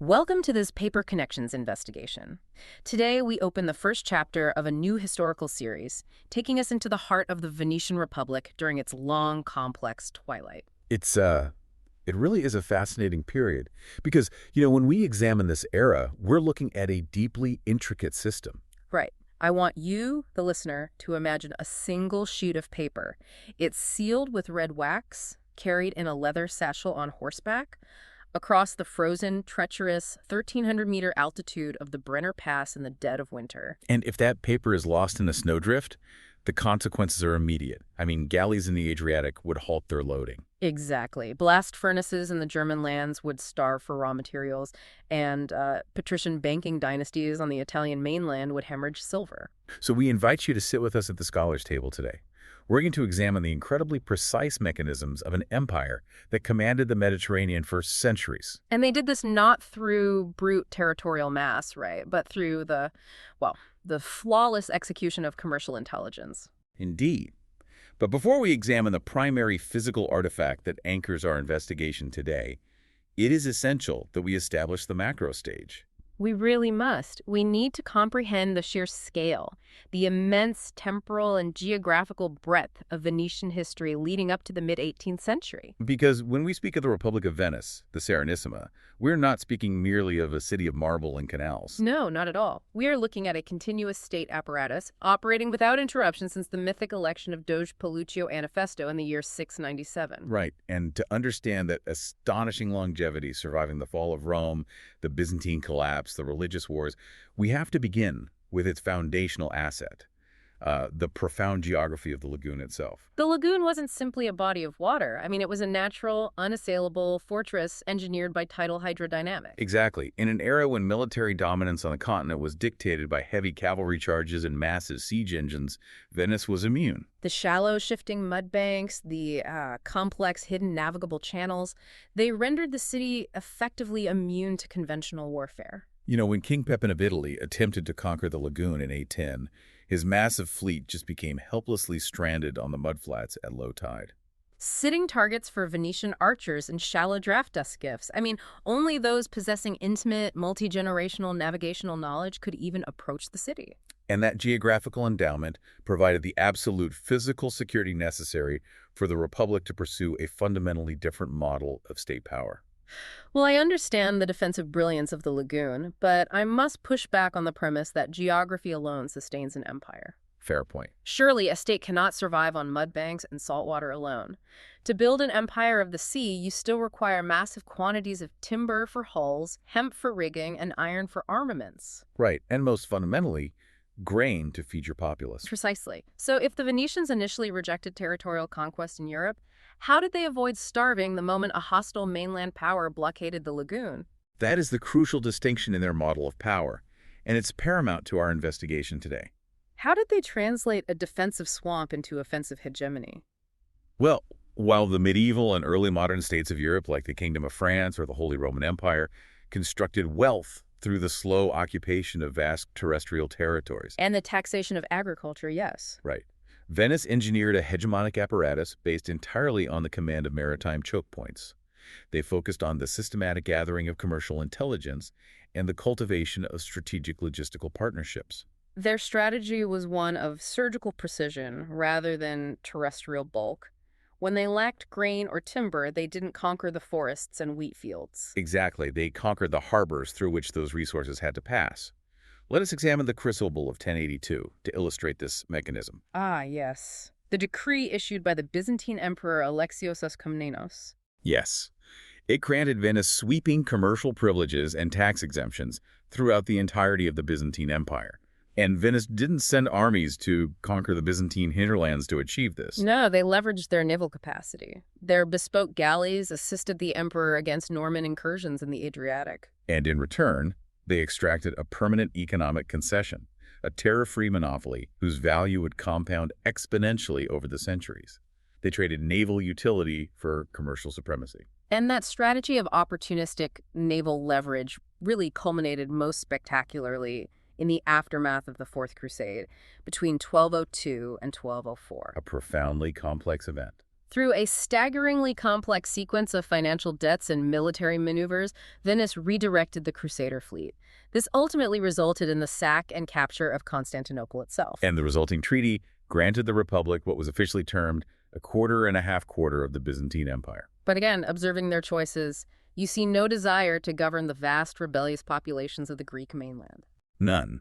Welcome to this Paper Connections investigation. Today, we open the first chapter of a new historical series, taking us into the heart of the Venetian Republic during its long, complex twilight. It really is a fascinating period because, when we examine this era, we're looking at a deeply intricate system. Right. I want you, the listener, to imagine a single sheet of paper. It's sealed with red wax, carried in a leather satchel on horseback, across the frozen, treacherous 1,300-meter altitude of the Brenner Pass in the dead of winter. And if that paper is lost in a snowdrift, the consequences are immediate. Galleys in the Adriatic would halt their loading. Exactly. Blast furnaces in the German lands would starve for raw materials, and patrician banking dynasties on the Italian mainland would hemorrhage silver. So we invite you to sit with us at the Scholars Table today. We're going to examine the incredibly precise mechanisms of an empire that commanded the Mediterranean for centuries. And they did this not through brute territorial mass, right, but through the flawless execution of commercial intelligence. Indeed. But before we examine the primary physical artifact that anchors our investigation today, it is essential that we establish the macro stage. We really must. We need to comprehend the sheer scale, the immense temporal and geographical breadth of Venetian history leading up to the mid-18th century. Because when we speak of the Republic of Venice, the Serenissima, we're not speaking merely of a city of marble and canals. No, not at all. We are looking at a continuous state apparatus operating without interruption since the mythic election of Doge Paluccio Anafesto in the year 697. Right, and to understand that astonishing longevity surviving the fall of Rome, the Byzantine collapse, the religious wars, we have to begin with its foundational asset, the profound geography of the lagoon itself. The lagoon wasn't simply a body of water. It was a natural, unassailable fortress engineered by tidal hydrodynamics. Exactly. In an era when military dominance on the continent was dictated by heavy cavalry charges and massive siege engines, Venice was immune. The shallow, shifting mud banks, the complex, hidden navigable channels, they rendered the city effectively immune to conventional warfare. When King Pepin of Italy attempted to conquer the lagoon in 810, his massive fleet just became helplessly stranded on the mudflats at low tide. Sitting targets for Venetian archers and shallow draft dust skiffs. Only those possessing intimate, multi-generational navigational knowledge could even approach the city. And that geographical endowment provided the absolute physical security necessary for the Republic to pursue a fundamentally different model of state power. Well, I understand the defensive brilliance of the lagoon, but I must push back on the premise that geography alone sustains an empire. Fair point. Surely, a state cannot survive on mud banks and salt water alone. To build an empire of the sea, you still require massive quantities of timber for hulls, hemp for rigging, and iron for armaments. Right, and most fundamentally, grain to feed your populace. Precisely. So if the Venetians initially rejected territorial conquest in Europe, how did they avoid starving the moment a hostile mainland power blockaded the lagoon? That is the crucial distinction in their model of power, and it's paramount to our investigation today. How did they translate a defensive swamp into offensive hegemony? Well, while the medieval and early modern states of Europe, like the Kingdom of France or the Holy Roman Empire, constructed wealth through the slow occupation of vast terrestrial territories. And the taxation of agriculture, yes. Right. Venice engineered a hegemonic apparatus based entirely on the command of maritime choke points. They focused on the systematic gathering of commercial intelligence and the cultivation of strategic logistical partnerships. Their strategy was one of surgical precision rather than terrestrial bulk. When they lacked grain or timber, they didn't conquer the forests and wheat fields. Exactly. They conquered the harbors through which those resources had to pass. Let us examine the Crucible of 1082 to illustrate this mechanism. Ah, yes. The decree issued by the Byzantine Emperor Alexios Komnenos. Yes. It granted Venice sweeping commercial privileges and tax exemptions throughout the entirety of the Byzantine Empire. And Venice didn't send armies to conquer the Byzantine hinterlands to achieve this. No, they leveraged their naval capacity. Their bespoke galleys assisted the emperor against Norman incursions in the Adriatic. And in return, they extracted a permanent economic concession, a tariff-free monopoly whose value would compound exponentially over the centuries. They traded naval utility for commercial supremacy. And that strategy of opportunistic naval leverage really culminated most spectacularly in the aftermath of the Fourth Crusade between 1202 and 1204. A profoundly complex event. Through a staggeringly complex sequence of financial debts and military maneuvers, Venice redirected the Crusader fleet. This ultimately resulted in the sack and capture of Constantinople itself. And the resulting treaty granted the Republic what was officially termed a quarter of the Byzantine Empire. But again, observing their choices, you see no desire to govern the vast rebellious populations of the Greek mainland. None.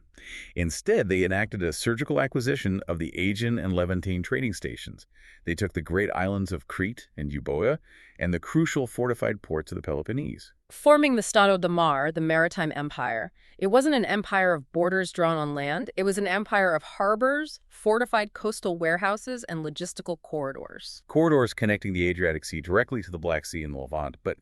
Instead, they enacted a surgical acquisition of the Aegean and Levantine trading stations. They took the great islands of Crete and Euboea and the crucial fortified ports of the Peloponnese. Forming the Stato de Mar, the maritime empire, it wasn't an empire of borders drawn on land. It was an empire of harbors, fortified coastal warehouses, and logistical corridors. Corridors connecting the Adriatic Sea directly to the Black Sea and the Levant, but,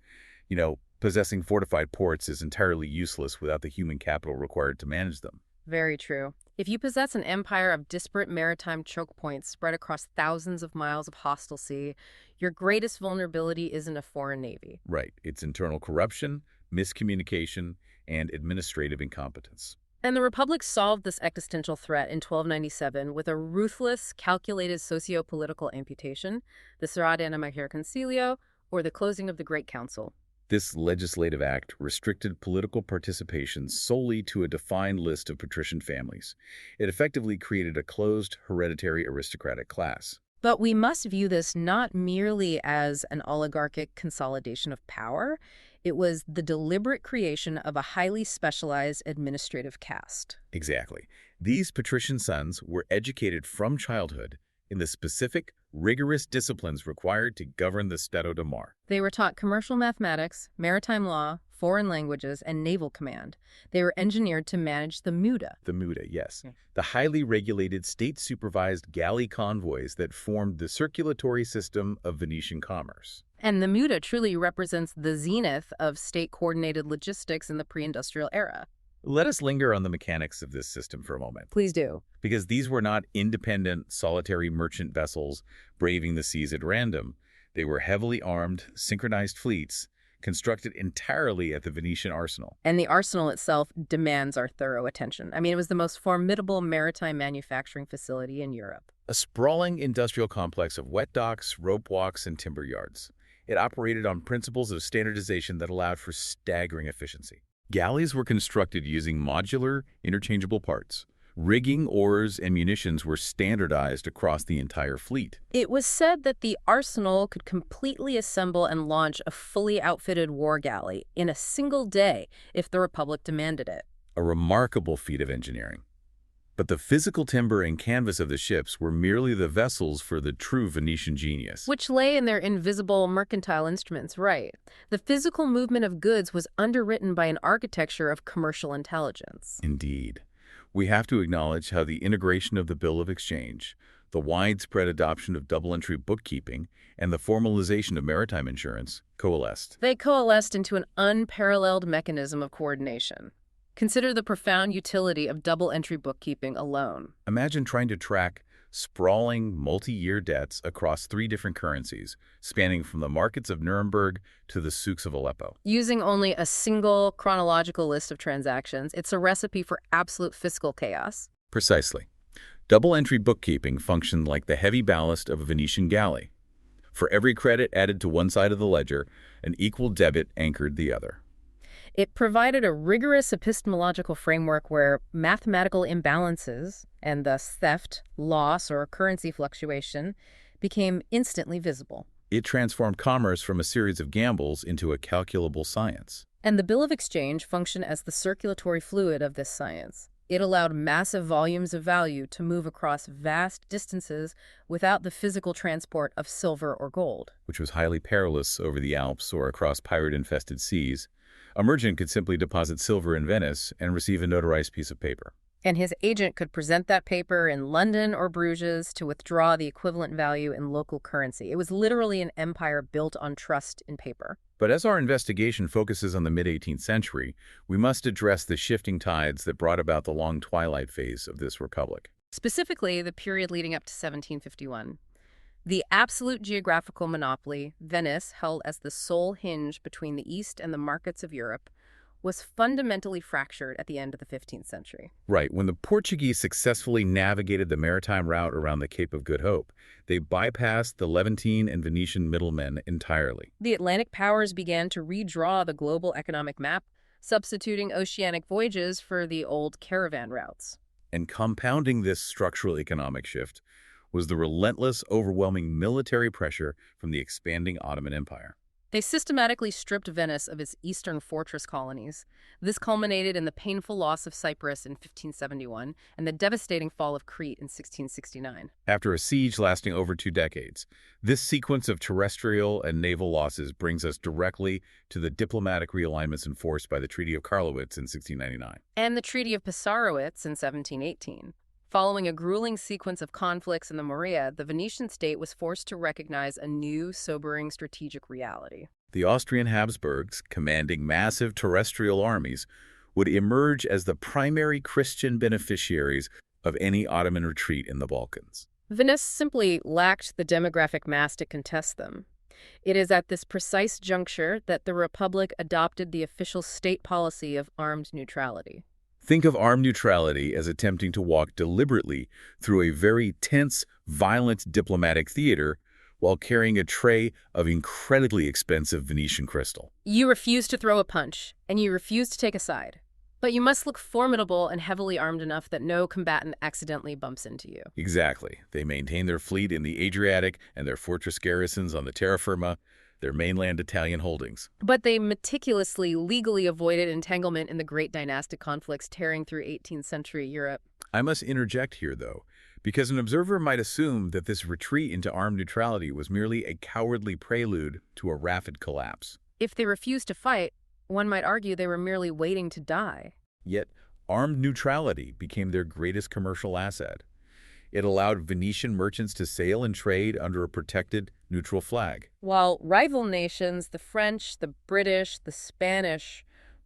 possessing fortified ports is entirely useless without the human capital required to manage them. Very true. If you possess an empire of disparate maritime choke points spread across thousands of miles of hostile sea, your greatest vulnerability isn't a foreign navy. Right. It's internal corruption, miscommunication, and administrative incompetence. And the Republic solved this existential threat in 1297 with a ruthless, calculated socio-political amputation, the Serenissima Concilio, or the closing of the Great Council. This legislative act restricted political participation solely to a defined list of patrician families. It effectively created a closed, hereditary aristocratic class. But we must view this not merely as an oligarchic consolidation of power. It was the deliberate creation of a highly specialized administrative caste. Exactly. These patrician sons were educated from childhood in the specific, rigorous disciplines required to govern the Stato de Mar. They were taught commercial mathematics, maritime law, foreign languages, and naval command. They were engineered to manage the muda. The muda, yes. The highly regulated, state-supervised galley convoys that formed the circulatory system of Venetian commerce. And the muda truly represents the zenith of state-coordinated logistics in the pre-industrial era. Let us linger on the mechanics of this system for a moment. Please do. Because these were not independent, solitary merchant vessels braving the seas at random. They were heavily armed, synchronized fleets constructed entirely at the Venetian arsenal. And the arsenal itself demands our thorough attention. It was the most formidable maritime manufacturing facility in Europe. A sprawling industrial complex of wet docks, rope walks, and timber yards. It operated on principles of standardization that allowed for staggering efficiency. Galleys were constructed using modular, interchangeable parts. Rigging, oars, and munitions were standardized across the entire fleet. It was said that the arsenal could completely assemble and launch a fully outfitted war galley in a single day if the Republic demanded it. A remarkable feat of engineering. But the physical timber and canvas of the ships were merely the vessels for the true Venetian genius. Which lay in their invisible mercantile instruments, right. The physical movement of goods was underwritten by an architecture of commercial intelligence. Indeed. We have to acknowledge how the integration of the bill of exchange, the widespread adoption of double-entry bookkeeping, and the formalization of maritime insurance coalesced. They coalesced into an unparalleled mechanism of coordination. Consider the profound utility of double-entry bookkeeping alone. Imagine trying to track sprawling, multi-year debts across 3 different currencies, spanning from the markets of Nuremberg to the souks of Aleppo. Using only a single chronological list of transactions, it's a recipe for absolute fiscal chaos. Precisely. Double-entry bookkeeping functioned like the heavy ballast of a Venetian galley. For every credit added to one side of the ledger, an equal debit anchored the other. It provided a rigorous epistemological framework where mathematical imbalances, and thus theft, loss, or currency fluctuation, became instantly visible. It transformed commerce from a series of gambles into a calculable science. And the bill of exchange functioned as the circulatory fluid of this science. It allowed massive volumes of value to move across vast distances without the physical transport of silver or gold. Which was highly perilous over the Alps or across pirate-infested seas. A merchant could simply deposit silver in Venice and receive a notarized piece of paper. And his agent could present that paper in London or Bruges to withdraw the equivalent value in local currency. It was literally an empire built on trust in paper. But as our investigation focuses on the mid-18th century, we must address the shifting tides that brought about the long twilight phase of this republic. Specifically, the period leading up to 1751. The absolute geographical monopoly Venice held as the sole hinge between the East and the markets of Europe was fundamentally fractured at the end of the 15th century. Right. When the Portuguese successfully navigated the maritime route around the Cape of Good Hope, they bypassed the Levantine and Venetian middlemen entirely. The Atlantic powers began to redraw the global economic map, substituting oceanic voyages for the old caravan routes. And compounding this structural economic shift was the relentless, overwhelming military pressure from the expanding Ottoman Empire. They systematically stripped Venice of its eastern fortress colonies. This culminated in the painful loss of Cyprus in 1571 and the devastating fall of Crete in 1669. After a siege lasting over 2 decades, this sequence of terrestrial and naval losses brings us directly to the diplomatic realignments enforced by the Treaty of Karlowitz in 1699. And the Treaty of Passarowitz in 1718. Following a grueling sequence of conflicts in the Morea, the Venetian state was forced to recognize a new, sobering strategic reality. The Austrian Habsburgs, commanding massive terrestrial armies, would emerge as the primary Christian beneficiaries of any Ottoman retreat in the Balkans. Venice simply lacked the demographic mass to contest them. It is at this precise juncture that the Republic adopted the official state policy of armed neutrality. Think of armed neutrality as attempting to walk deliberately through a very tense, violent diplomatic theater while carrying a tray of incredibly expensive Venetian crystal. You refuse to throw a punch, and you refuse to take a side. But you must look formidable and heavily armed enough that no combatant accidentally bumps into you. Exactly. They maintain their fleet in the Adriatic and their fortress garrisons on the terra firma, their mainland Italian holdings. But they meticulously, legally avoided entanglement in the great dynastic conflicts tearing through 18th century Europe. I must interject here, though, because an observer might assume that this retreat into armed neutrality was merely a cowardly prelude to a rapid collapse. If they refused to fight, one might argue they were merely waiting to die. Yet, armed neutrality became their greatest commercial asset. It allowed Venetian merchants to sail and trade under a protected, neutral flag. While rival nations, the French, the British, the Spanish,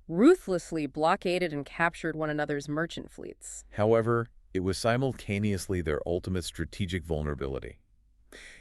ruthlessly blockaded and captured one another's merchant fleets. However, it was simultaneously their ultimate strategic vulnerability.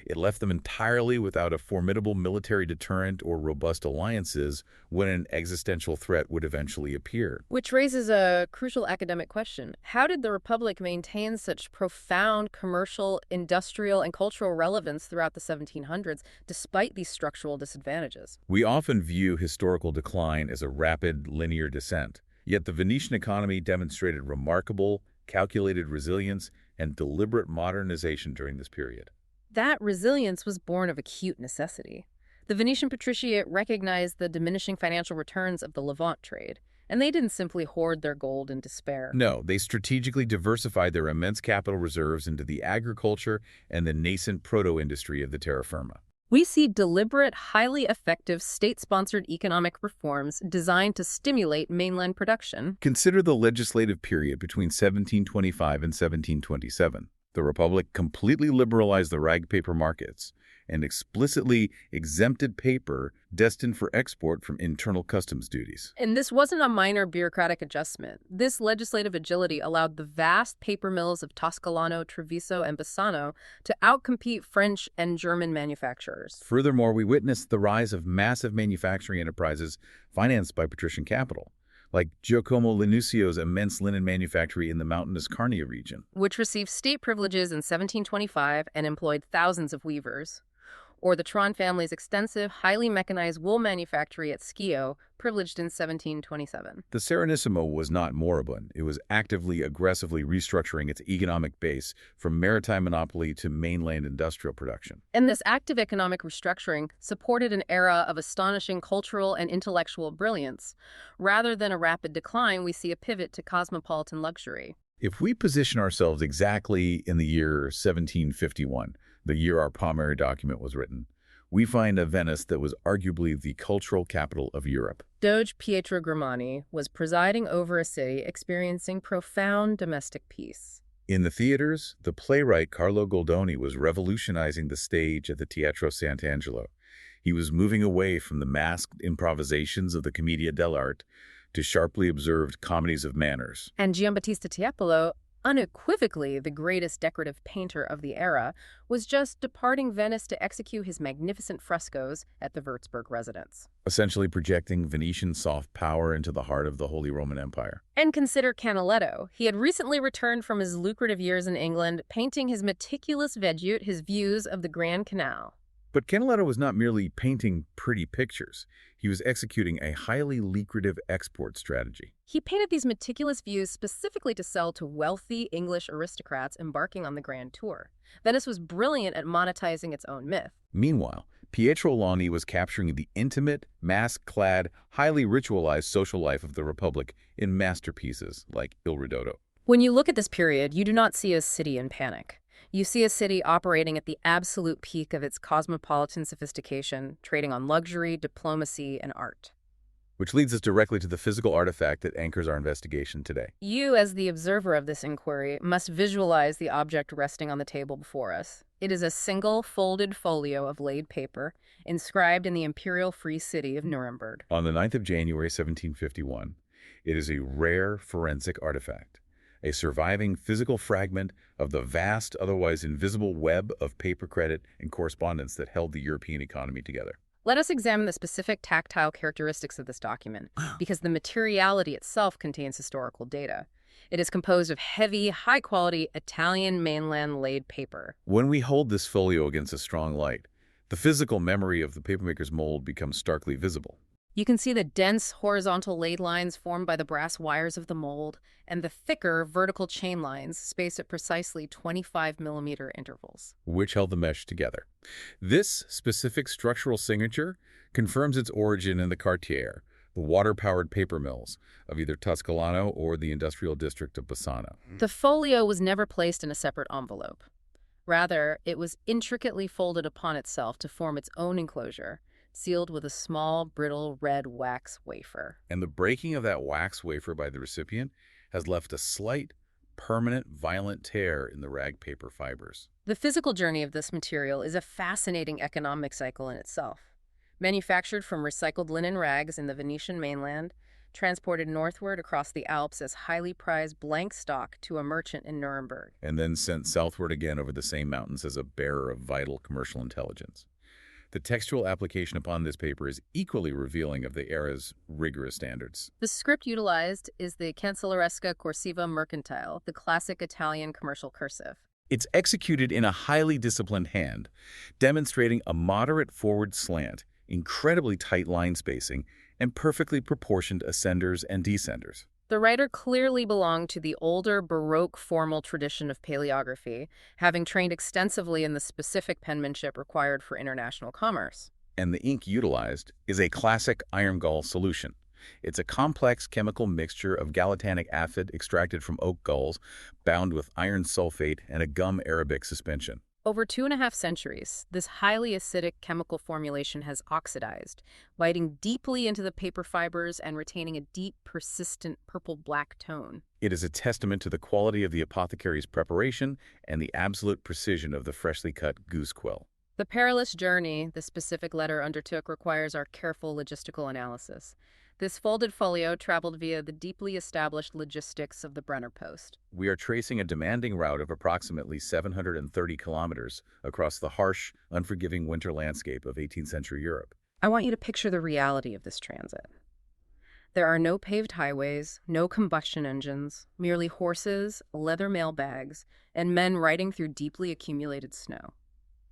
It left them entirely without a formidable military deterrent or robust alliances when an existential threat would eventually appear. Which raises a crucial academic question. How did the Republic maintain such profound commercial, industrial, and cultural relevance throughout the 1700s, despite these structural disadvantages? We often view historical decline as a rapid, linear descent, yet the Venetian economy demonstrated remarkable, calculated resilience and deliberate modernization during this period. That resilience was born of acute necessity. The Venetian patriciate recognized the diminishing financial returns of the Levant trade, and they didn't simply hoard their gold in despair. No, they strategically diversified their immense capital reserves into the agriculture and the nascent proto-industry of the terra firma. We see deliberate, highly effective state-sponsored economic reforms designed to stimulate mainland production. Consider the legislative period between 1725 and 1727. The Republic completely liberalized the rag paper markets and explicitly exempted paper destined for export from internal customs duties. And this wasn't a minor bureaucratic adjustment. This legislative agility allowed the vast paper mills of Toscolano, Treviso, and Bassano to outcompete French and German manufacturers. Furthermore, we witnessed the rise of massive manufacturing enterprises financed by patrician capital, like Giacomo Linuccio's immense linen manufactory in the mountainous Carnia region, which received state privileges in 1725 and employed thousands of weavers. Or the Tron family's extensive, highly mechanized wool manufactory at Schio, privileged in 1727. The Serenissima was not moribund. It was actively, aggressively restructuring its economic base from maritime monopoly to mainland industrial production. And this active economic restructuring supported an era of astonishing cultural and intellectual brilliance. Rather than a rapid decline, we see a pivot to cosmopolitan luxury. If we position ourselves exactly in the year 1751, the year our primary document was written, we find a Venice that was arguably the cultural capital of Europe. Doge Pietro Grimani was presiding over a city experiencing profound domestic peace. In the theaters, the playwright Carlo Goldoni was revolutionizing the stage at the Teatro Sant'Angelo. He was moving away from the masked improvisations of the Commedia dell'arte to sharply observed comedies of manners. And Giambattista Tiepolo, unequivocally the greatest decorative painter of the era, was just departing Venice to execute his magnificent frescoes at the Würzburg residence. Essentially projecting Venetian soft power into the heart of the Holy Roman Empire. And consider Canaletto. He had recently returned from his lucrative years in England, painting his meticulous vedute, his views of the Grand Canal. But Canaletto was not merely painting pretty pictures. He was executing a highly lucrative export strategy. He painted these meticulous views specifically to sell to wealthy English aristocrats embarking on the Grand Tour. Venice was brilliant at monetizing its own myth. Meanwhile, Pietro Lani was capturing the intimate, mask-clad, highly ritualized social life of the Republic in masterpieces like Il Ridotto. When you look at this period, you do not see a city in panic. You see a city operating at the absolute peak of its cosmopolitan sophistication, trading on luxury, diplomacy, and art. Which leads us directly to the physical artifact that anchors our investigation today. You, as the observer of this inquiry, must visualize the object resting on the table before us. It is a single folded folio of laid paper, inscribed in the imperial free city of Nuremberg. On the 9th of January, 1751, it is a rare forensic artifact, a surviving physical fragment of the vast, otherwise invisible web of paper credit and correspondence that held the European economy together. Let us examine the specific tactile characteristics of this document, because the materiality itself contains historical data. It is composed of heavy, high-quality Italian mainland laid paper. When we hold this folio against a strong light, the physical memory of the papermaker's mold becomes starkly visible. You can see the dense horizontal laid lines formed by the brass wires of the mold and the thicker vertical chain lines spaced at precisely 25-millimeter intervals, which held the mesh together. This specific structural signature confirms its origin in the quartiere, the water-powered paper mills of either Tuscolano or the industrial district of Bassano. The folio was never placed in a separate envelope. Rather, it was intricately folded upon itself to form its own enclosure, sealed with a small, brittle red wax wafer. And the breaking of that wax wafer by the recipient has left a slight, permanent, violent tear in the rag paper fibers. The physical journey of this material is a fascinating economic cycle in itself. Manufactured from recycled linen rags in the Venetian mainland, transported northward across the Alps as highly prized blank stock to a merchant in Nuremberg. And then sent southward again over the same mountains as a bearer of vital commercial intelligence. The textual application upon this paper is equally revealing of the era's rigorous standards. The script utilized is the cancelleresca corsiva mercantile, the classic Italian commercial cursive. It's executed in a highly disciplined hand, demonstrating a moderate forward slant, incredibly tight line spacing, and perfectly proportioned ascenders and descenders. The writer clearly belonged to the older Baroque formal tradition of paleography, having trained extensively in the specific penmanship required for international commerce. And the ink utilized is a classic iron gall solution. It's a complex chemical mixture of gallatanic acid extracted from oak galls, bound with iron sulfate and a gum arabic suspension. Over 2.5 centuries, this highly acidic chemical formulation has oxidized, biting deeply into the paper fibers and retaining a deep, persistent purple-black tone. It is a testament to the quality of the apothecary's preparation and the absolute precision of the freshly cut goose quill. The perilous journey the specific letter undertook requires our careful logistical analysis. This folded folio traveled via the deeply established logistics of the Brenner Post. We are tracing a demanding route of approximately 730 kilometers across the harsh, unforgiving winter landscape of 18th century Europe. I want you to picture the reality of this transit. There are no paved highways, no combustion engines, merely horses, leather mailbags, and men riding through deeply accumulated snow.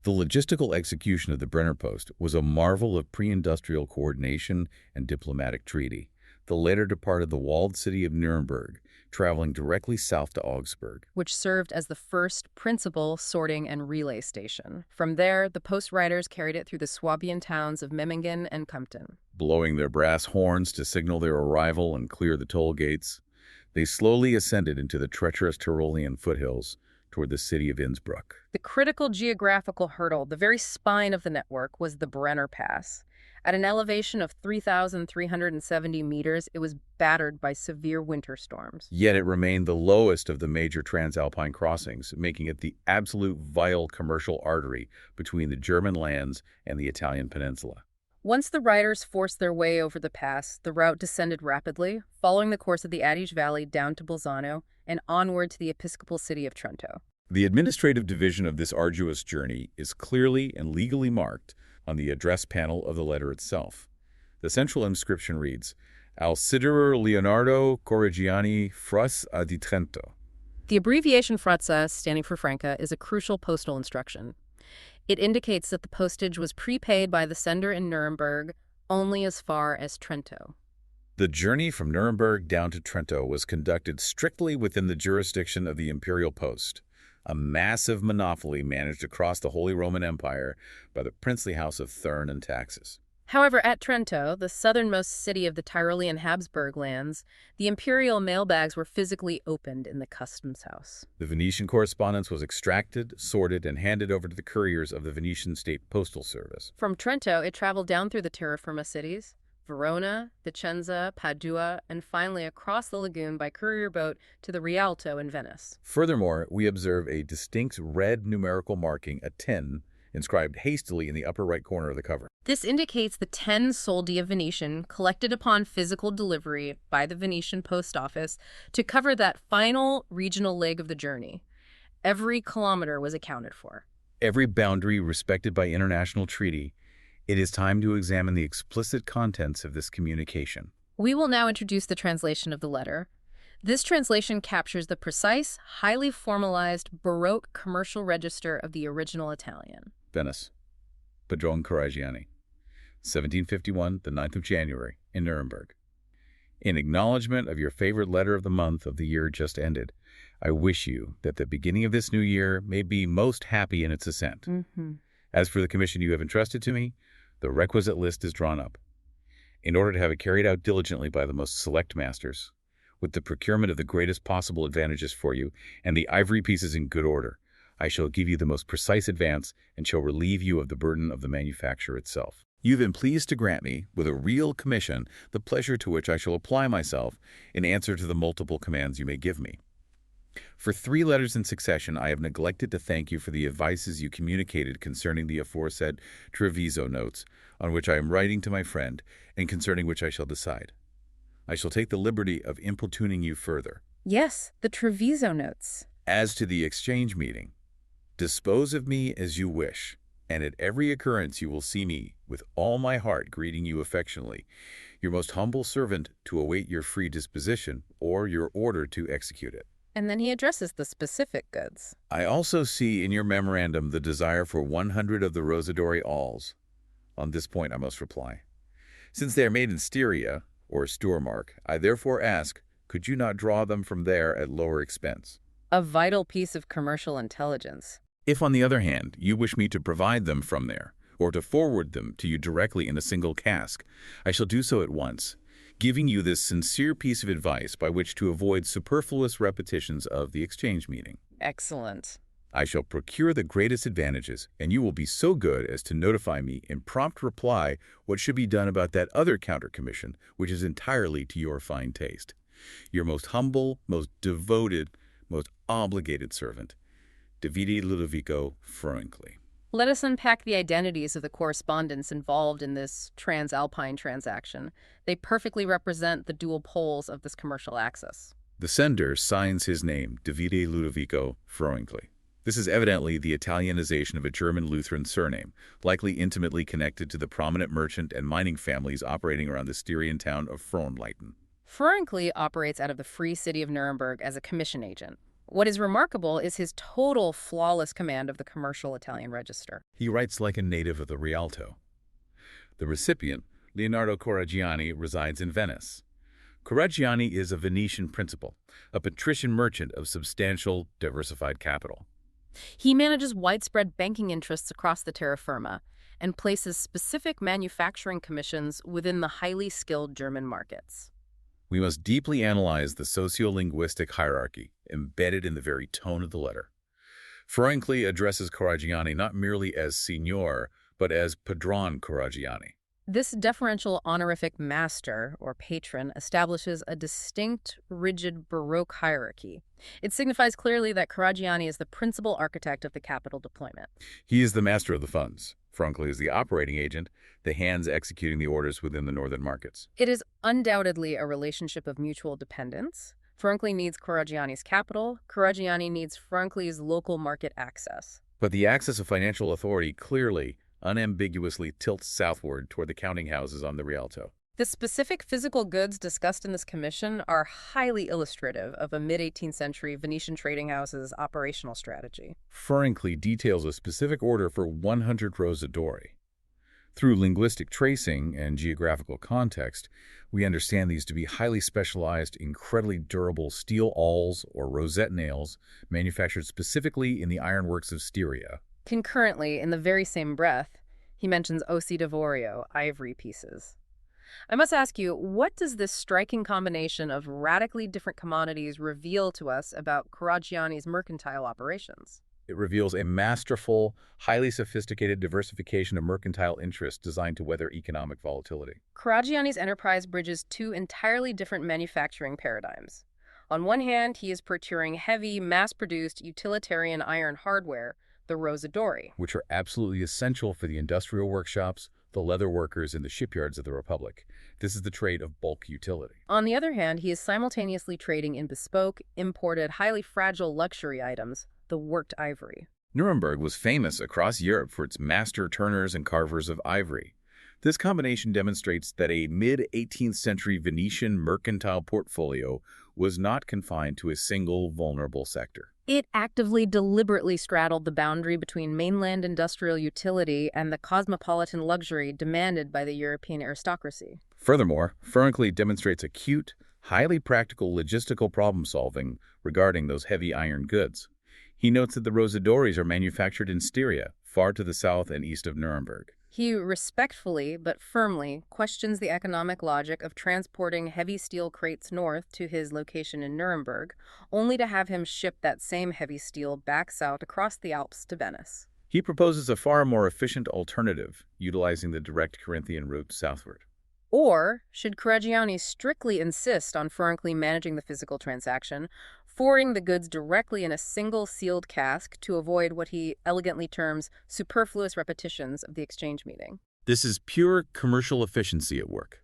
The logistical execution of the Brenner Post was a marvel of pre-industrial coordination and diplomatic treaty. The latter departed the walled city of Nuremberg, traveling directly south to Augsburg, which served as the first principal sorting and relay station. From there, the post riders carried it through the Swabian towns of Memmingen and Kempten. Blowing their brass horns to signal their arrival and clear the toll gates, they slowly ascended into the treacherous Tyrolean foothills toward the city of Innsbruck. The critical geographical hurdle, the very spine of the network, was the Brenner Pass. At an elevation of 3,370 meters, it was battered by severe winter storms. Yet it remained the lowest of the major transalpine crossings, making it the absolute vital commercial artery between the German lands and the Italian peninsula. Once the riders forced their way over the pass, the route descended rapidly, following the course of the Adige Valley down to Bolzano and onward to the episcopal city of Trento. The administrative division of this arduous journey is clearly and legally marked on the address panel of the letter itself. The central inscription reads, Al Siderer Leonardo Correggiani Frus di Trento. The abbreviation FRATSA, standing for Franca, is a crucial postal instruction. It indicates that the postage was prepaid by the sender in Nuremberg only as far as Trento. The journey from Nuremberg down to Trento was conducted strictly within the jurisdiction of the imperial post, a massive monopoly managed across the Holy Roman Empire by the princely house of Thurn and Taxis. However, at Trento, the southernmost city of the Tyrolean Habsburg lands, the imperial mailbags were physically opened in the customs house. The Venetian correspondence was extracted, sorted, and handed over to the couriers of the Venetian State Postal Service. From Trento, it traveled down through the terra firma cities, Verona, Vicenza, Padua, and finally across the lagoon by courier boat to the Rialto in Venice. Furthermore, we observe a distinct red numerical marking, a 10, inscribed hastily in the upper right corner of the cover. This indicates the 10 soldi of Venetian collected upon physical delivery by the Venetian post office to cover that final regional leg of the journey. Every kilometer was accounted for. Every boundary respected by international treaty. It is time to examine the explicit contents of this communication. We will now introduce the translation of the letter. This translation captures the precise, highly formalized Baroque commercial register of the original Italian. Venice. Padron Correggiani. 1751, the 9th of January, in Nuremberg. In acknowledgement of your favorite letter of the month of the year just ended, I wish you that the beginning of this new year may be most happy in its ascent. As for the commission you have entrusted to me, the requisite list is drawn up. In order to have it carried out diligently by the most select masters, with the procurement of the greatest possible advantages for you, and the ivory pieces in good order, I shall give you the most precise advance and shall relieve you of the burden of the manufacture itself. You have been pleased to grant me, with a real commission, the pleasure to which I shall apply myself in answer to the multiple commands you may give me. For 3 letters in succession, I have neglected to thank you for the advices you communicated concerning the aforesaid Treviso notes, on which I am writing to my friend, and concerning which I shall decide. I shall take the liberty of importuning you further. Yes, the Treviso notes. As to the exchange meeting, dispose of me as you wish, and at every occurrence you will see me, with all my heart, greeting you affectionately, your most humble servant, to await your free disposition or your order to execute it. And then he addresses the specific goods. I also see in your memorandum the desire for 100 of the Rosadori awls. On this point I must reply. Since they are made in Styria, or Sturmark, I therefore ask, could you not draw them from there at lower expense? A vital piece of commercial intelligence. If, on the other hand, you wish me to provide them from there, or to forward them to you directly in a single cask, I shall do so at once, giving you this sincere piece of advice by which to avoid superfluous repetitions of the exchange meeting. Excellent. I shall procure the greatest advantages, and you will be so good as to notify me in prompt reply what should be done about that other counter-commission, which is entirely to your fine taste. Your most humble, most devoted, most obligated servant, Davide Ludovico Frankly. Let us unpack the identities of the correspondents involved in this transalpine transaction. They perfectly represent the dual poles of this commercial axis. The sender signs his name, Davide Ludovico Frankly. This is evidently the Italianization of a German Lutheran surname, likely intimately connected to the prominent merchant and mining families operating around the Styrian town of Frohnleiten. Frankly operates out of the free city of Nuremberg as a commission agent. What is remarkable is his total flawless command of the commercial Italian register. He writes like a native of the Rialto. The recipient, Leonardo Correggiani, resides in Venice. Correggiani is a Venetian principal, a patrician merchant of substantial, diversified capital. He manages widespread banking interests across the terra firma and places specific manufacturing commissions within the highly skilled German markets. We must deeply analyze the sociolinguistic hierarchy embedded in the very tone of the letter. Frankly addresses Correggiani not merely as Signor, but as Padron Correggiani. This deferential honorific master, or patron, establishes a distinct, rigid Baroque hierarchy. It signifies clearly that Correggiani is the principal architect of the capital deployment. He is the master of the funds, Frankly is the operating agent, the hands executing the orders within the northern markets. It is undoubtedly a relationship of mutual dependence. Frankly needs Caragiani's capital. Caragiani needs Frankli's local market access. But the axis of financial authority clearly, unambiguously tilts southward toward the counting houses on the Rialto. The specific physical goods discussed in this commission are highly illustrative of a mid-18th century Venetian trading house's operational strategy. Frankly details a specific order for 100 rosadori. Through linguistic tracing and geographical context, we understand these to be highly specialized, incredibly durable steel awls or rosette nails manufactured specifically in the ironworks of Styria. Concurrently, in the very same breath, he mentions ossi d'avorio, ivory pieces. I must ask you, what does this striking combination of radically different commodities reveal to us about Caragiani's mercantile operations? It reveals a masterful, highly sophisticated diversification of mercantile interests designed to weather economic volatility. Caragiani's enterprise bridges two entirely different manufacturing paradigms. On one hand, he is procuring heavy, mass-produced utilitarian iron hardware, the rosadori, which are absolutely essential for the industrial workshops, the leather workers, and the shipyards of the Republic. This is the trade of bulk utility. On the other hand, he is simultaneously trading in bespoke, imported, highly fragile luxury items, the worked ivory. Nuremberg was famous across Europe for its master turners and carvers of ivory. This combination demonstrates that a mid-18th century Venetian mercantile portfolio was not confined to a single vulnerable sector. It actively, deliberately straddled the boundary between mainland industrial utility and the cosmopolitan luxury demanded by the European aristocracy. Furthermore, Frankly demonstrates acute, highly practical logistical problem-solving regarding those heavy iron goods. He notes that the rosadoris are manufactured in Styria, far to the south and east of Nuremberg. He respectfully but firmly questions the economic logic of transporting heavy steel crates north to his location in Nuremberg, only to have him ship that same heavy steel back south across the Alps to Venice. He proposes a far more efficient alternative, utilizing the direct Corinthian route southward. Or should Caragiani strictly insist on Frankly managing the physical transaction, forwarding the goods directly in a single sealed cask to avoid what he elegantly terms superfluous repetitions of the exchange meeting? This is pure commercial efficiency at work.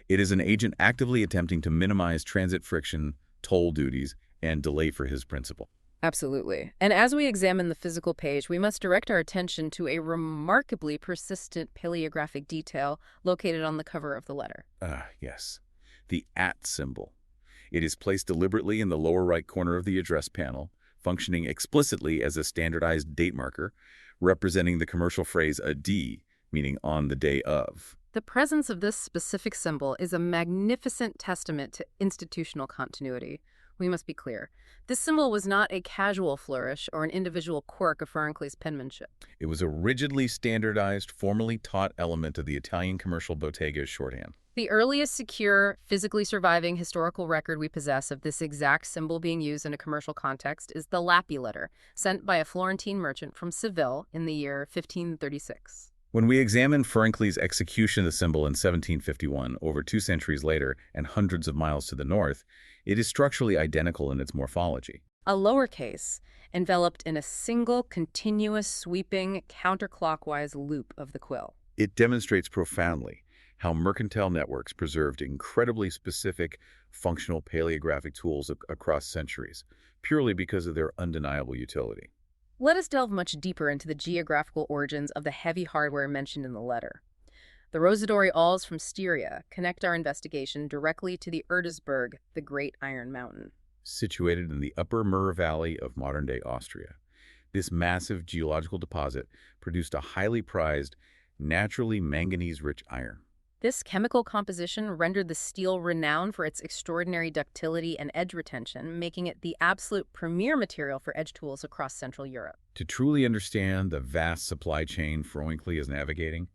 It is an agent actively attempting to minimize transit friction, toll duties, and delay for his principal. Absolutely. And as we examine the physical page, we must direct our attention to a remarkably persistent paleographic detail located on the cover of the letter. Yes. The @ symbol. It is placed deliberately in the lower right corner of the address panel, functioning explicitly as a standardized date marker, representing the commercial phrase a D, meaning on the day of. The presence of this specific symbol is a magnificent testament to institutional continuity. We must be clear. This symbol was not a casual flourish or an individual quirk of Frankly's penmanship. It was a rigidly standardized, formally taught element of the Italian commercial bottega's shorthand. The earliest secure, physically surviving historical record we possess of this exact symbol being used in a commercial context is the Lappi letter, sent by a Florentine merchant from Seville in the year 1536. When we examine Frankly's execution of the symbol in 1751, over 2 centuries later and hundreds of miles to the north, it is structurally identical in its morphology. A lowercase, enveloped in a single, continuous, sweeping, counterclockwise loop of the quill. It demonstrates profoundly how mercantile networks preserved incredibly specific, functional paleographic tools across centuries, purely because of their undeniable utility. Let us delve much deeper into the geographical origins of the heavy hardware mentioned in the letter. The rosadori awls from Styria connect our investigation directly to the Erdesberg, the Great Iron Mountain. Situated in the upper Mur Valley of modern-day Austria, this massive geological deposit produced a highly prized, naturally manganese-rich iron. This chemical composition rendered the steel renowned for its extraordinary ductility and edge retention, making it the absolute premier material for edge tools across Central Europe. To truly understand the vast supply chain Frankly is navigating,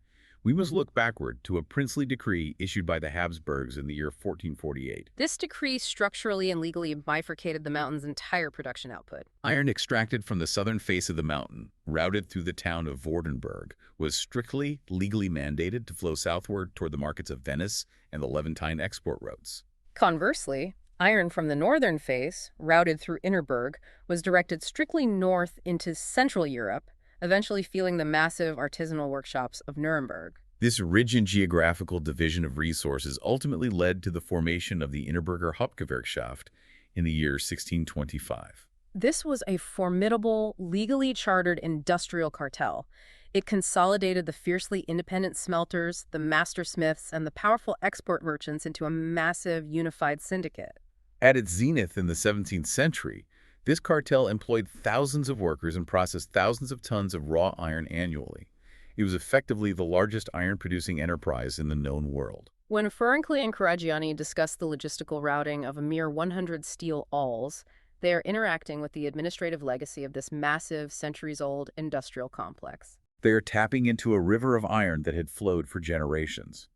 we must look backward to a princely decree issued by the Habsburgs in the year 1448. This decree structurally and legally bifurcated the mountain's entire production output. Iron extracted from the southern face of the mountain, routed through the town of Württemberg, was strictly legally mandated to flow southward toward the markets of Venice and the Levantine export routes. Conversely, iron from the northern face, routed through Innerberg, was directed strictly north into Central Europe, eventually fueling the massive artisanal workshops of Nuremberg. This rigid geographical division of resources ultimately led to the formation of the Innerburger Hauptgewerkschaft in the year 1625. This was a formidable, legally chartered industrial cartel. It consolidated the fiercely independent smelters, the mastersmiths, and the powerful export merchants into a massive, unified syndicate. At its zenith in the 17th century, this cartel employed thousands of workers and processed thousands of tons of raw iron annually. It was effectively the largest iron-producing enterprise in the known world. When Ferenczi and Caragiani discuss the logistical routing of a mere 100 steel awls, they are interacting with the administrative legacy of this massive, centuries-old industrial complex. They are tapping into a river of iron that had flowed for generations.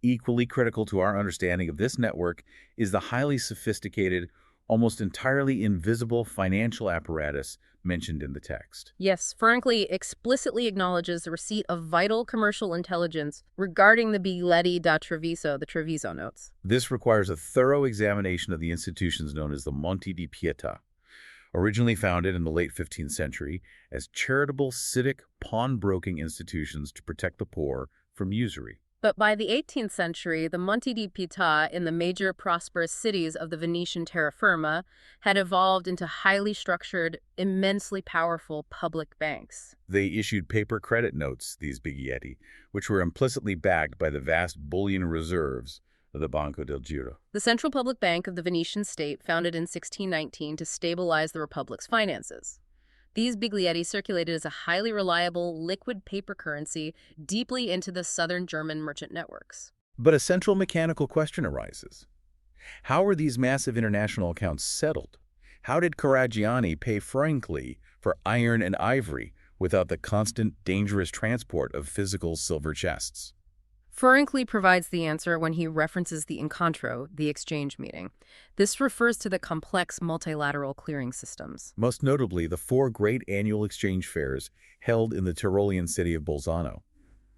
Equally critical to our understanding of this network is the highly sophisticated, almost entirely invisible financial apparatus mentioned in the text. Yes, Ferenczi explicitly acknowledges the receipt of vital commercial intelligence regarding the biglietti da Treviso, the Treviso notes. This requires a thorough examination of the institutions known as the Monti di Pietà, originally founded in the late 15th century as charitable civic pawnbroking institutions to protect the poor from usury. But by the 18th century, the Monti di Pietà in the major prosperous cities of the Venetian terra firma had evolved into highly structured, immensely powerful public banks. They issued paper credit notes, these biglietti, which were implicitly backed by the vast bullion reserves of the Banco del Giro. The central public bank of the Venetian state, founded in 1619 to stabilize the republic's finances. These biglietti circulated as a highly reliable, liquid paper currency deeply into the southern German merchant networks. But a central mechanical question arises. How were these massive international accounts settled? How did Caragiani pay Ferenczi for iron and ivory without the constant, dangerous transport of physical silver chests? Ferenczi provides the answer when he references the incontro, the exchange meeting. This refers to the complex multilateral clearing systems. Most notably, the 4 great annual exchange fairs held in the Tyrolean city of Bolzano.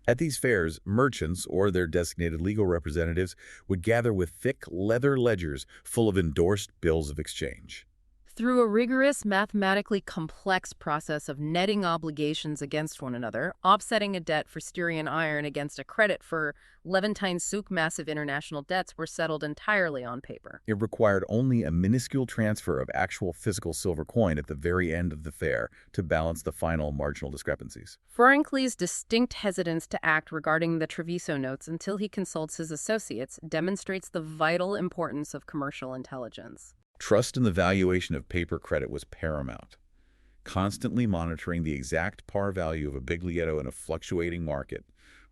At these fairs, merchants, or their designated legal representatives, would gather with thick leather ledgers full of endorsed bills of exchange. Through a rigorous, mathematically complex process of netting obligations against one another, offsetting a debt for Styrian iron against a credit for Levantine souk, massive international debts were settled entirely on paper. It required only a minuscule transfer of actual physical silver coin at the very end of the fair to balance the final marginal discrepancies. Ferenczi's distinct hesitance to act regarding the Treviso notes until he consults his associates demonstrates the vital importance of commercial intelligence. Trust in the valuation of paper credit was paramount. Constantly monitoring the exact par value of a biglietto in a fluctuating market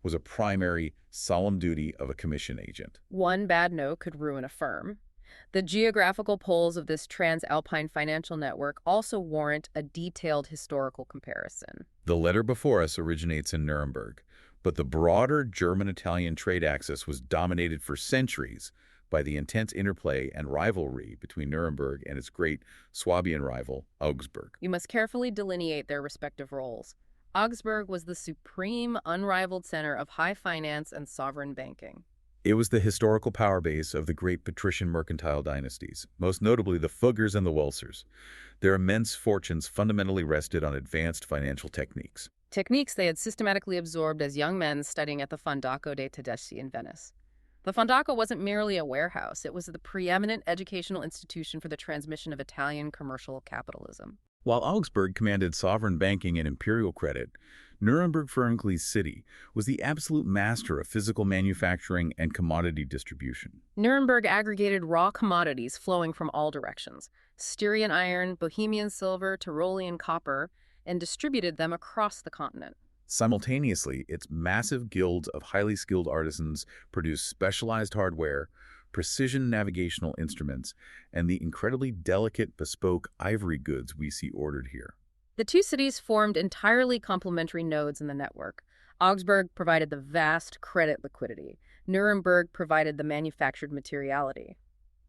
was a primary, solemn duty of a commission agent. One bad note could ruin a firm. The geographical poles of this transalpine financial network also warrant a detailed historical comparison. The letter before us originates in Nuremberg, but the broader German-Italian trade axis was dominated for centuries by the intense interplay and rivalry between Nuremberg and its great Swabian rival, Augsburg. We must carefully delineate their respective roles. Augsburg was the supreme, unrivaled center of high finance and sovereign banking. It was the historical power base of the great patrician mercantile dynasties, most notably the Fuggers and the Welsers. Their immense fortunes fundamentally rested on advanced financial techniques. Techniques they had systematically absorbed as young men studying at the Fondaco dei Tedeschi in Venice. The Fondaco wasn't merely a warehouse, it was the preeminent educational institution for the transmission of Italian commercial capitalism. While Augsburg commanded sovereign banking and imperial credit, Nuremberg, Ferenczi's city, was the absolute master of physical manufacturing and commodity distribution. Nuremberg aggregated raw commodities flowing from all directions, Styrian iron, Bohemian silver, Tyrolean copper, and distributed them across the continent. Simultaneously, its massive guilds of highly skilled artisans produced specialized hardware, precision navigational instruments, and the incredibly delicate, bespoke ivory goods we see ordered here. The two cities formed entirely complementary nodes in the network. Augsburg provided the vast credit liquidity. Nuremberg provided the manufactured materiality.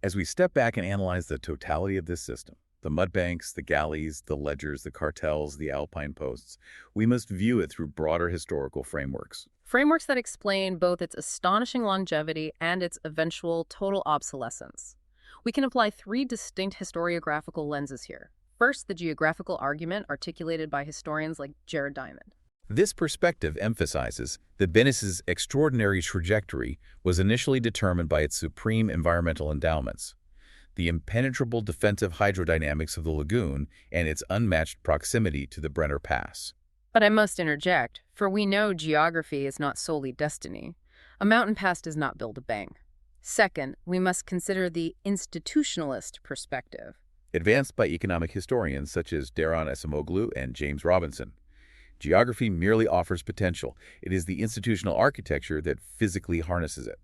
As we step back and analyze the totality of this system, the mud banks, the galleys, the ledgers, the cartels, the alpine posts, we must view it through broader historical frameworks. Frameworks that explain both its astonishing longevity and its eventual total obsolescence. We can apply 3 distinct historiographical lenses here. First, the geographical argument articulated by historians like Jared Diamond. This perspective emphasizes that Venice's extraordinary trajectory was initially determined by its supreme environmental endowments, the impenetrable defensive hydrodynamics of the lagoon and its unmatched proximity to the Brenner Pass. But I must interject, for we know geography is not solely destiny. A mountain pass does not build a bang. Second, we must consider the institutionalist perspective. Advanced by economic historians such as Daron Acemoglu and James Robinson, geography merely offers potential. It is the institutional architecture that physically harnesses it.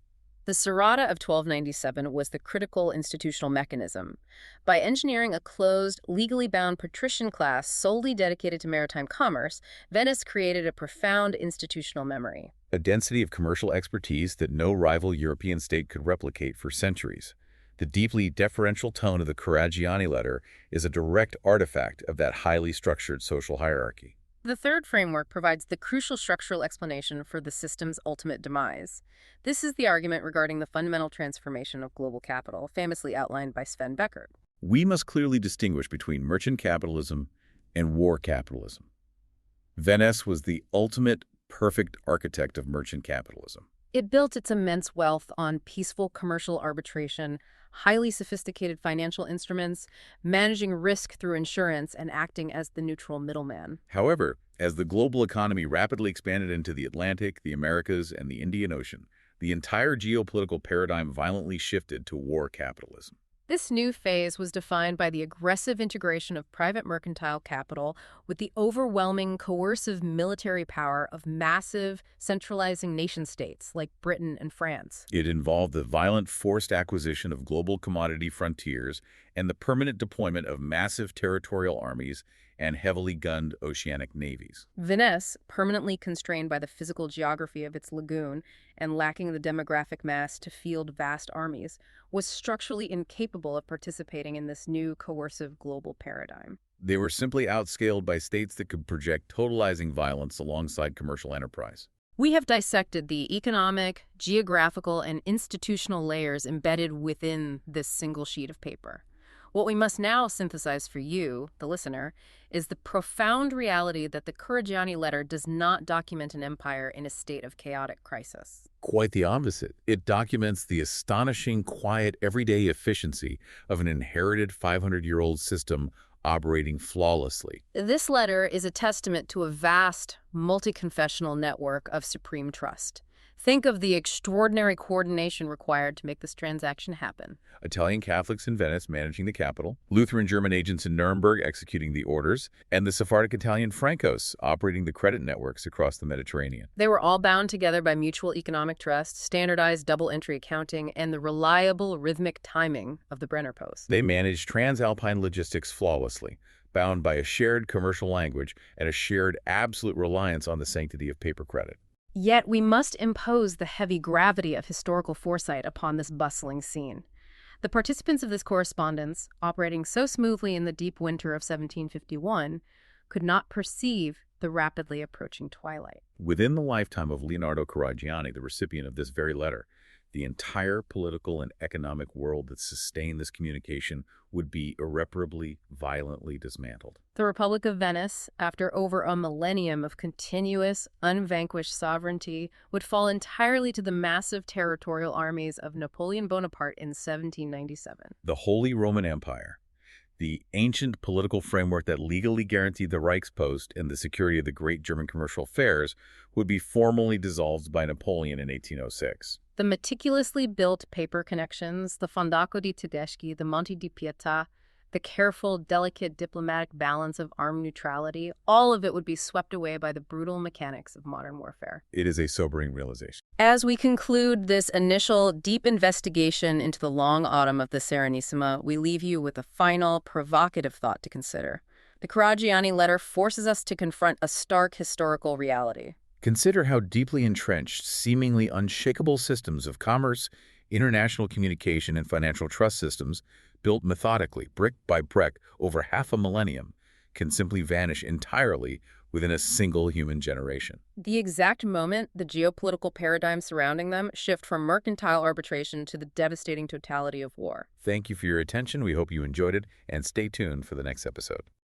The Serrata of 1297 was the critical institutional mechanism. By engineering a closed, legally bound patrician class solely dedicated to maritime commerce, Venice created a profound institutional memory. A density of commercial expertise that no rival European state could replicate for centuries. The deeply deferential tone of the Caragiani letter is a direct artifact of that highly structured social hierarchy. The third framework provides the crucial structural explanation for the system's ultimate demise. This is the argument regarding the fundamental transformation of global capital, famously outlined by Sven Beckert. We must clearly distinguish between merchant capitalism and war capitalism. Venice was the ultimate perfect architect of merchant capitalism. It built its immense wealth on peaceful commercial arbitration, highly sophisticated financial instruments, managing risk through insurance, and acting as the neutral middleman. However, as the global economy rapidly expanded into the Atlantic, the Americas, and the Indian Ocean, the entire geopolitical paradigm violently shifted to war capitalism. This new phase was defined by the aggressive integration of private mercantile capital with the overwhelming coercive military power of massive, centralizing nation-states like Britain and France. It involved the violent forced acquisition of global commodity frontiers and the permanent deployment of massive territorial armies and heavily gunned oceanic navies. Venice, permanently constrained by the physical geography of its lagoon and lacking the demographic mass to field vast armies, was structurally incapable of participating in this new coercive global paradigm. They were simply outscaled by states that could project totalizing violence alongside commercial enterprise. We have dissected the economic, geographical, and institutional layers embedded within this single sheet of paper. What we must now synthesize for you, the listener, is the profound reality that the Caragiani letter does not document an empire in a state of chaotic crisis. Quite the opposite. It documents the astonishing, quiet, everyday efficiency of an inherited 500-year-old system operating flawlessly. This letter is a testament to a vast, multi-confessional network of supreme trust. Think of the extraordinary coordination required to make this transaction happen. Italian Catholics in Venice managing the capital, Lutheran German agents in Nuremberg executing the orders, and the Sephardic Italian Francos operating the credit networks across the Mediterranean. They were all bound together by mutual economic trust, standardized double-entry accounting, and the reliable rhythmic timing of the Brenner Pass. They managed transalpine logistics flawlessly, bound by a shared commercial language and a shared absolute reliance on the sanctity of paper credit. Yet we must impose the heavy gravity of historical foresight upon this bustling scene. The participants of this correspondence, operating so smoothly in the deep winter of 1751, could not perceive the rapidly approaching twilight. Within the lifetime of Leonardo Caragiani, the recipient of this very letter, the entire political and economic world that sustained this communication would be irreparably, violently dismantled. The Republic of Venice, after over a millennium of continuous, unvanquished sovereignty, would fall entirely to the massive territorial armies of Napoleon Bonaparte in 1797. The Holy Roman Empire, the ancient political framework that legally guaranteed the Reichspost and the security of the great German commercial affairs, would be formally dissolved by Napoleon in 1806. The meticulously built paper connections, the Fondaco di Tedeschi, the Monte di Pietà, the careful, delicate diplomatic balance of armed neutrality, all of it would be swept away by the brutal mechanics of modern warfare. It is a sobering realization. As we conclude this initial deep investigation into the long autumn of the Serenissima, we leave you with a final, provocative thought to consider. The Caragiani letter forces us to confront a stark historical reality. Consider how deeply entrenched, seemingly unshakable systems of commerce, international communication, and financial trust systems, built methodically, brick by brick, over half a millennium, can simply vanish entirely within a single human generation. The exact moment the geopolitical paradigm surrounding them shift from mercantile arbitration to the devastating totality of war. Thank you for your attention. We hope you enjoyed it, and stay tuned for the next episode.